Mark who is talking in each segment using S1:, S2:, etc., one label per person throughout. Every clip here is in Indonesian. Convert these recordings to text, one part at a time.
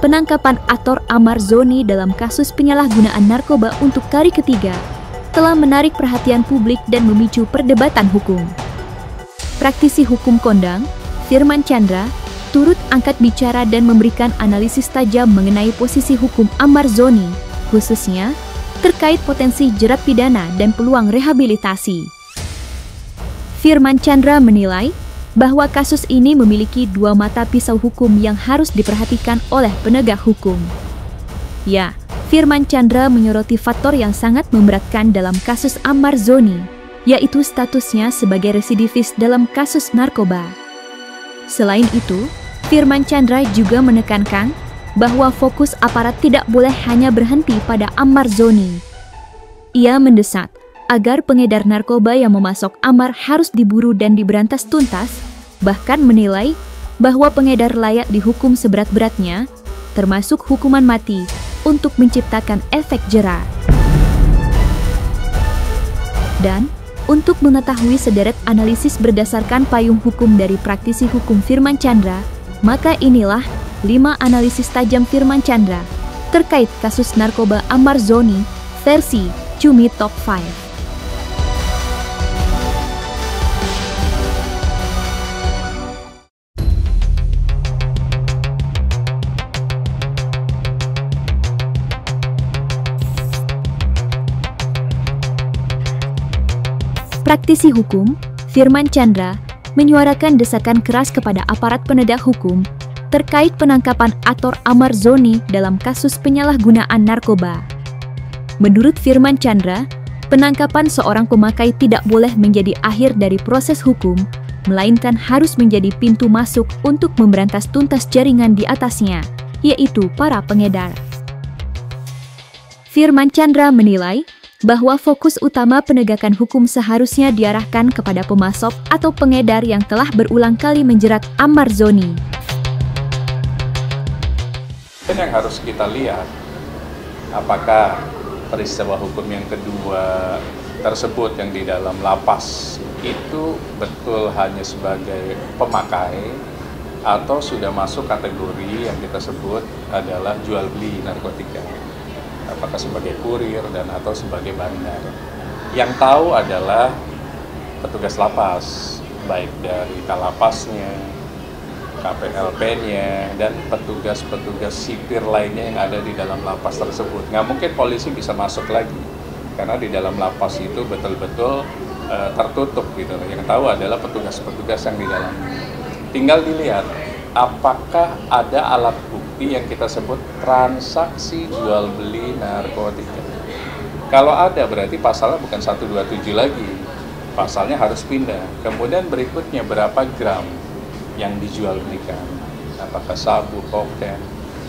S1: penangkapan aktor Ahmad Zoni dalam kasus penyalahgunaan narkoba untuk kali ketiga telah menarik perhatian publik dan memicu perdebatan hukum. Praktisi hukum kondang, Firman Chandra, turut angkat bicara dan memberikan analisis tajam mengenai posisi hukum Ahmad Zoni, khususnya terkait potensi jerat pidana dan peluang rehabilitasi. Firman Chandra menilai bahwa kasus ini memiliki dua mata pisau hukum yang harus diperhatikan oleh penegak hukum. Ya, Firman Chandra menyoroti faktor yang sangat memberatkan dalam kasus Ahmad Zoni, yaitu statusnya sebagai residivis dalam kasus narkoba. Selain itu, Firman Chandra juga menekankan bahwa fokus aparat tidak boleh hanya berhenti pada Ahmad Zoni. Ia mendesak agar pengedar narkoba yang memasok Ahmad harus diburu dan diberantas tuntas, bahkan menilai bahwa pengedar layak dihukum seberat-beratnya, termasuk hukuman mati, untuk menciptakan efek jera. Dan untuk mengetahui sederet analisis berdasarkan payung hukum dari praktisi hukum Firman Chandra, maka inilah 5 analisis tajam Firman Chandra terkait kasus narkoba Ahmad Zoni versi Cumi Top 5. Praktisi hukum, Firman Chandra, menyuarakan desakan keras kepada aparat penegak hukum terkait penangkapan aktor Ahmad Zoni dalam kasus penyalahgunaan narkoba. Menurut Firman Chandra, penangkapan seorang pemakai tidak boleh menjadi akhir dari proses hukum, melainkan harus menjadi pintu masuk untuk memberantas tuntas jaringan di atasnya, yaitu para pengedar. Firman Chandra menilai bahwa fokus utama penegakan hukum seharusnya diarahkan kepada pemasok atau pengedar yang telah berulang kali menjerat Ahmad Zoni.
S2: Yang harus kita lihat, apakah peristiwa hukum yang kedua tersebut yang di dalam lapas itu betul hanya sebagai pemakai atau sudah masuk kategori yang kita sebut adalah jual beli narkotika. Apakah sebagai kurir dan atau sebagai bandar. Yang tahu adalah petugas lapas, baik dari Kalapasnya, KPLP-nya, dan petugas-petugas sipir lainnya yang ada di dalam lapas tersebut. Nggak mungkin polisi bisa masuk lagi, karena di dalam lapas itu betul-betul tertutup gitu. Yang tahu adalah petugas-petugas yang di dalam. Tinggal dilihat, apakah ada alat bukti yang kita sebut transaksi jual beli narkotika. Kalau ada berarti pasalnya bukan 127 lagi, pasalnya harus pindah. Kemudian berikutnya berapa gram yang dijual belikan, apakah sabu, kokain,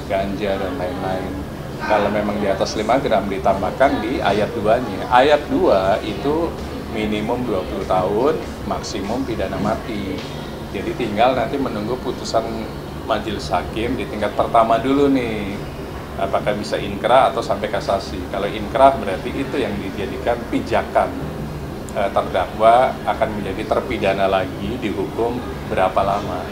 S2: ganja, dan lain-lain. Kalau memang di atas 5 gram ditambahkan di ayat 2-nya. Ayat 2 itu minimum 20 tahun, maksimum pidana mati. Jadi tinggal nanti menunggu putusan majelis hakim di tingkat pertama dulu nih, apakah bisa inkrah atau sampai kasasi. Kalau inkrah berarti itu yang dijadikan pijakan, terdakwa akan menjadi terpidana lagi, dihukum berapa lama.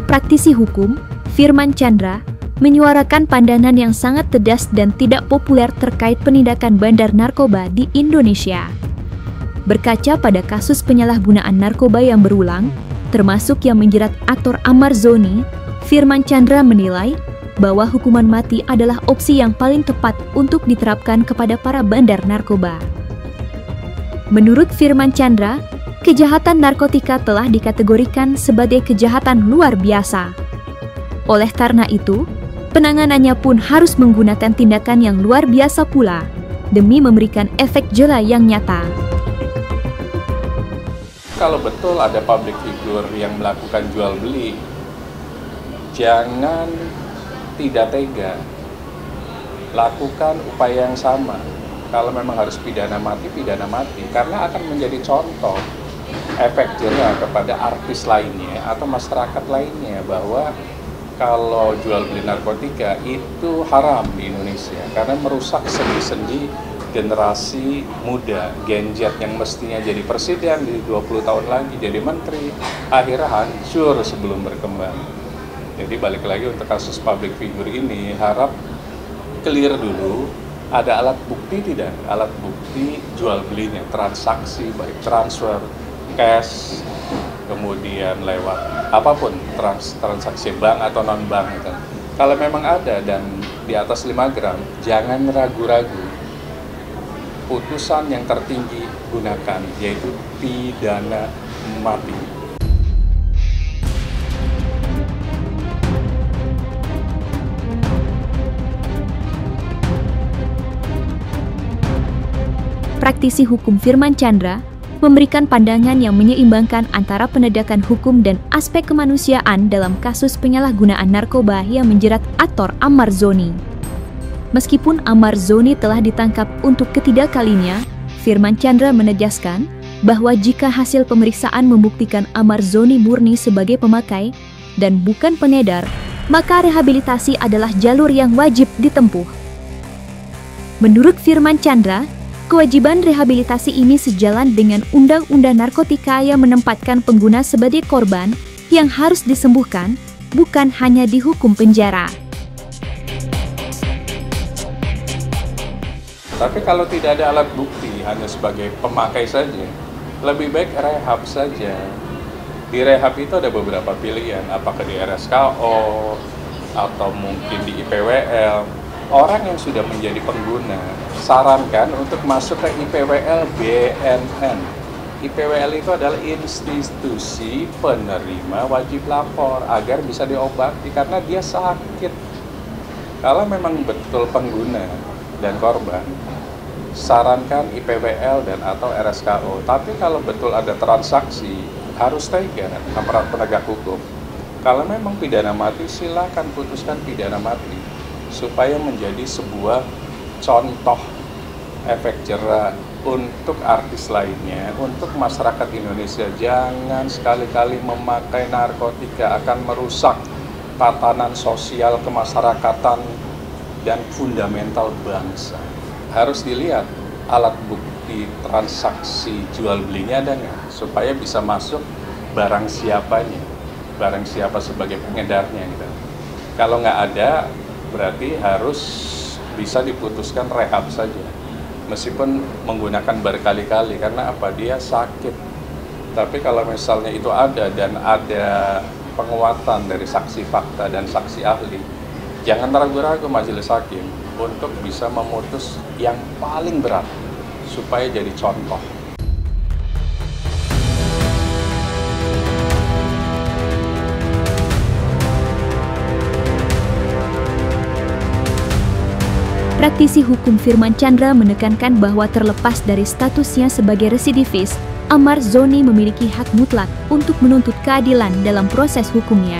S1: Praktisi hukum, Firman Chandra, menyuarakan pandangan yang sangat tegas dan tidak populer terkait penindakan bandar narkoba di Indonesia. Berkaca pada kasus penyalahgunaan narkoba yang berulang, termasuk yang menjerat aktor Ahmad Zoni, Firman Chandra menilai bahwa hukuman mati adalah opsi yang paling tepat untuk diterapkan kepada para bandar narkoba. Menurut Firman Chandra, kejahatan narkotika telah dikategorikan sebagai kejahatan luar biasa. Oleh karena itu, penanganannya pun harus menggunakan tindakan yang luar biasa pula, demi memberikan efek jera yang nyata.
S2: Kalau betul ada public figure yang melakukan jual beli, jangan tidak tega. Lakukan upaya yang sama. Kalau memang harus pidana mati, karena akan menjadi contoh efek jera kepada artis lainnya atau masyarakat lainnya bahwa kalau jual beli narkotika itu haram di Indonesia karena merusak sendi-sendi generasi muda, Gen Z yang mestinya jadi presiden di 20 tahun lagi, jadi menteri, akhirnya hancur sebelum berkembang. Jadi balik lagi untuk kasus public figure ini, harap clear dulu, ada alat bukti tidak? Alat bukti jual belinya, transaksi, baik transfer, cash, kemudian lewat apapun, transaksi bank atau non-bank. Gitu. Kalau memang ada dan di atas 5 gram, jangan ragu-ragu. Putusan yang tertinggi gunakan, yaitu pidana mati.
S1: Praktisi hukum Firman Chandra memberikan pandangan yang menyeimbangkan antara penegakan hukum dan aspek kemanusiaan dalam kasus penyalahgunaan narkoba yang menjerat aktor Ahmad Zoni. Meskipun Ahmad Zoni telah ditangkap untuk ketiga kalinya, Firman Chandra menegaskan bahwa jika hasil pemeriksaan membuktikan Ahmad Zoni murni sebagai pemakai dan bukan pengedar, maka rehabilitasi adalah jalur yang wajib ditempuh. Menurut Firman Chandra, kewajiban rehabilitasi ini sejalan dengan Undang-Undang Narkotika yang menempatkan pengguna sebagai korban yang harus disembuhkan, bukan hanya dihukum penjara.
S2: Tapi kalau tidak ada alat bukti, hanya sebagai pemakai saja, lebih baik rehab saja. Di rehab itu ada beberapa pilihan, apakah di RSKO, atau mungkin di IPWL. Orang yang sudah menjadi pengguna, sarankan untuk masuk ke IPWL BNN. IPWL itu adalah institusi penerima wajib lapor, agar bisa diobati karena dia sakit. Kalau memang betul pengguna dan korban, sarankan IPWL dan atau RSKO. Tapi kalau betul ada transaksi, harus tega aparat penegak hukum. Kalau memang pidana mati, silakan putuskan pidana mati supaya menjadi sebuah contoh efek jera untuk artis lainnya, untuk masyarakat Indonesia. Jangan sekali-kali memakai narkotika, akan merusak tatanan sosial kemasyarakatan dan fundamental bangsa. Harus dilihat alat bukti transaksi jual belinya ada nggak, supaya bisa masuk barang siapanya, barang siapa sebagai pengedarnya gitu. Kalau nggak ada, berarti harus bisa diputuskan rehab saja, meskipun menggunakan berkali-kali, karena apa? Dia sakit. Tapi kalau misalnya itu ada dan ada penguatan dari saksi fakta dan saksi ahli, jangan ragu-ragu majelis hakim untuk bisa memutus yang paling berat supaya jadi contoh.
S1: Praktisi hukum Firman Chandra menekankan bahwa terlepas dari statusnya sebagai residivis, Ahmad Zoni memiliki hak mutlak untuk menuntut keadilan dalam proses hukumnya.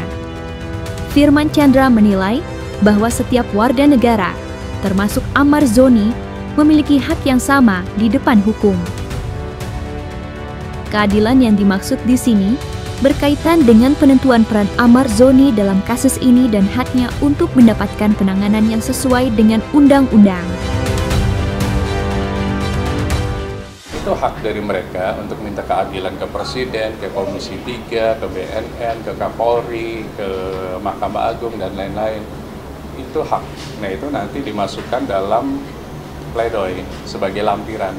S1: Firman Chandra menilai bahwa setiap warga negara, termasuk Ahmad Zoni, memiliki hak yang sama di depan hukum. Keadilan yang dimaksud di sini berkaitan dengan penentuan peran Ahmad Zoni dalam kasus ini dan haknya untuk mendapatkan penanganan yang sesuai dengan undang-undang.
S2: Itu hak dari mereka untuk minta keadilan ke Presiden, ke Komisi 3, ke BNN, ke Kapolri, ke Mahkamah Agung, dan lain-lain. Itu hak. Nah, itu nanti dimasukkan dalam pledoi sebagai lampiran.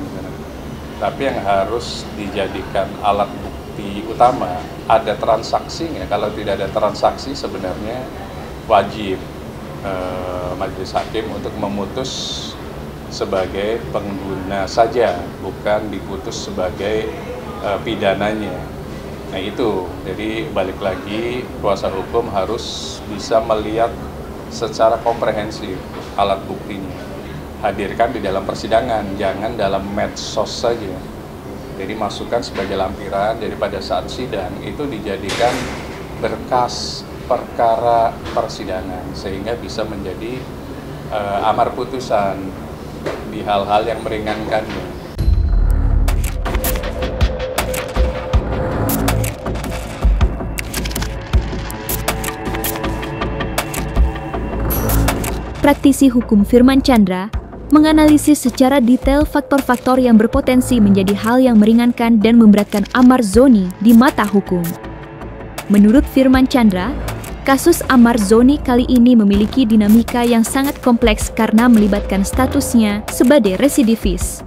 S2: Tapi yang harus dijadikan alat bukti utama, ada transaksinya. Kalau tidak ada transaksi, sebenarnya wajib majelis hakim untuk memutus sebagai pengguna saja, bukan diputus sebagai pidananya. Nah itu, jadi balik lagi, kuasa hukum harus bisa melihat secara komprehensif alat buktinya. Hadirkan di dalam persidangan, jangan dalam medsos saja. Jadi masukkan sebagai lampiran, jadi pada saat sidang itu dijadikan berkas perkara persidangan, sehingga bisa menjadi amar putusan di hal-hal yang meringankannya.
S1: Praktisi hukum Firman Chandra menganalisis secara detail faktor-faktor yang berpotensi menjadi hal yang meringankan dan memberatkan Ahmad Zoni di mata hukum. Menurut Firman Chandra, kasus Ahmad Zoni kali ini memiliki dinamika yang sangat kompleks karena melibatkan statusnya sebagai residivis.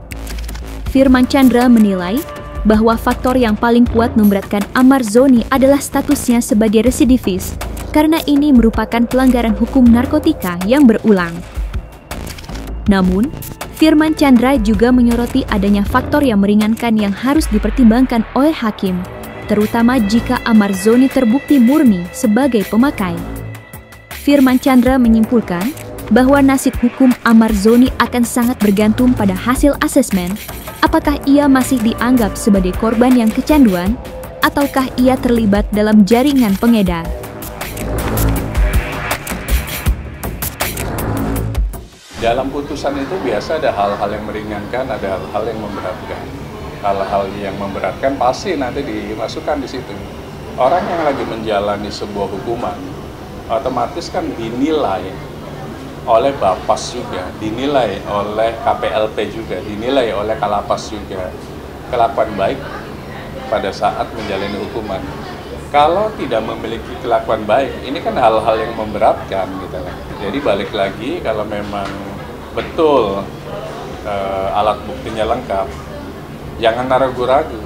S1: Firman Chandra menilai bahwa faktor yang paling kuat memberatkan Ahmad Zoni adalah statusnya sebagai residivis, karena ini merupakan pelanggaran hukum narkotika yang berulang. Namun, Firman Chandra juga menyoroti adanya faktor yang meringankan yang harus dipertimbangkan oleh hakim, terutama jika Ahmad Zoni terbukti murni sebagai pemakai. Firman Chandra menyimpulkan bahwa nasib hukum Ahmad Zoni akan sangat bergantung pada hasil asesmen, apakah ia masih dianggap sebagai korban yang kecanduan, ataukah ia terlibat dalam jaringan pengedar.
S2: Dalam putusan itu biasa ada hal-hal yang meringankan, ada hal-hal yang memberatkan. Hal-hal yang memberatkan pasti nanti dimasukkan di situ. Orang yang lagi menjalani sebuah hukuman, otomatis kan dinilai oleh Bapas juga, dinilai oleh KPLP juga, dinilai oleh Kalapas juga. Kelakuan baik pada saat menjalani hukuman. Kalau tidak memiliki kelakuan baik, ini kan hal-hal yang memberatkan gitu lah. Jadi balik lagi, kalau memang betul alat buktinya lengkap, jangan ragu-ragu.